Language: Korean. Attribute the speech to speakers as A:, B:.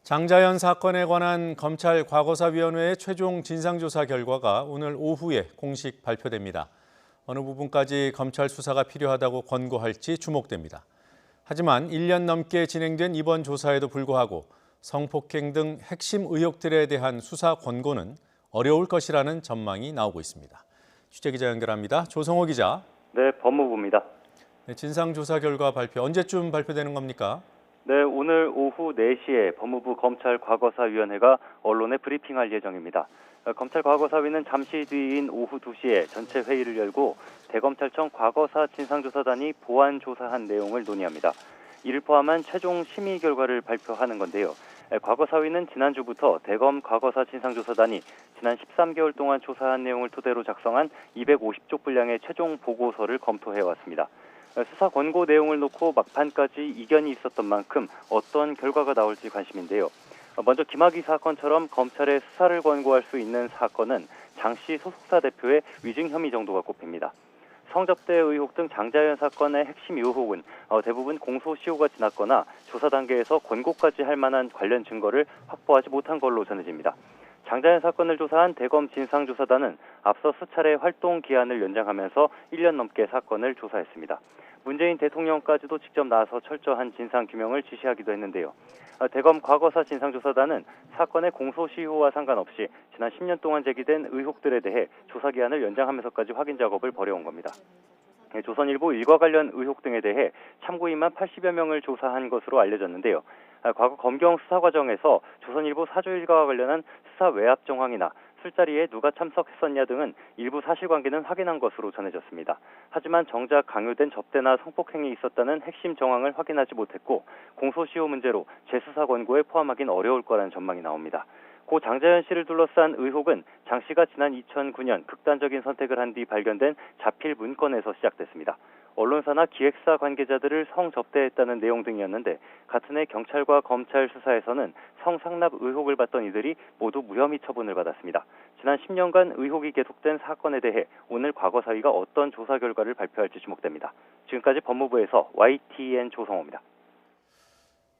A: 장자연 사건에 관한 검찰 과거사위원회의 최종 진상조사 결과가 오늘 오후에 공식 발표됩니다. 어느 부분까지 검찰 수사가 필요하다고 권고할지 주목됩니다. 하지만 1년 넘게 진행된 이번 조사에도 불구하고 성폭행 등 핵심 의혹들에 대한 수사 권고는 어려울 것이라는 전망이 나오고 있습니다. 취재기자 연결합니다. 조성호 기자.
B: 네, 법무부입니다.
A: 진상조사 결과 발표 언제쯤 발표되는 겁니까?
B: 네, 오늘 오후 4시에 법무부 검찰과거사위원회가 언론에 브리핑할 예정입니다. 검찰과거사위는 잠시 뒤인 오후 2시에 전체 회의를 열고 대검찰청 과거사 진상조사단이 보완 조사한 내용을 논의합니다. 이를 포함한 최종 심의 결과를 발표하는 건데요. 과거사위는 지난주부터 대검 과거사 진상조사단이 지난 13개월 동안 조사한 내용을 토대로 작성한 250쪽 분량의 최종 보고서를 검토해왔습니다. 수사 권고 내용을 놓고 막판까지 이견이 있었던 만큼 어떤 결과가 나올지 관심인데요. 먼저 김학의 사건처럼 검찰에 수사를 권고할 수 있는 사건은 장씨 소속사 대표의 위증 혐의 정도가 꼽힙니다. 성접대 의혹 등 장자연 사건의 핵심 의혹은 대부분 공소시효가 지났거나 조사 단계에서 권고까지 할 만한 관련 증거를 확보하지 못한 걸로 전해집니다. 장자연 사건을 조사한 대검 진상조사단은 앞서 수차례 활동 기한을 연장하면서 1년 넘게 사건을 조사했습니다. 문재인 대통령까지도 직접 나서 철저한 진상규명을 지시하기도 했는데요. 대검 과거사 진상조사단은 사건의 공소시효와 상관없이 지난 10년 동안 제기된 의혹들에 대해 조사 기한을 연장하면서까지 확인 작업을 벌여온 겁니다. 조선일보 일과 관련 의혹 등에 대해 참고인만 80여 명을 조사한 것으로 알려졌는데요. 과거 검경 수사 과정에서 조선일보 사주 일가와 관련한 수사 외압 정황이나 술자리에 누가 참석했었냐 등은 일부 사실관계는 확인한 것으로 전해졌습니다. 하지만 정작 강요된 접대나 성폭행이 있었다는 핵심 정황을 확인하지 못했고 공소시효 문제로 재수사 권고에 포함하긴 어려울 거라는 전망이 나옵니다. 고 장자연 씨를 둘러싼 의혹은 장 씨가 지난 2009년 극단적인 선택을 한 뒤 발견된 자필 문건에서 시작됐습니다. 언론사나 기획사 관계자들을 성접대했다는 내용 등이었는데 같은 해 경찰과 검찰 수사에서는 성상납 의혹을 받던 이들이 모두 무혐의 처분을 받았습니다. 지난 10년간 의혹이 계속된 사건에 대해 오늘 과거사위가 어떤 조사 결과를 발표할지 주목됩니다. 지금까지 법무부에서 YTN 조성호입니다.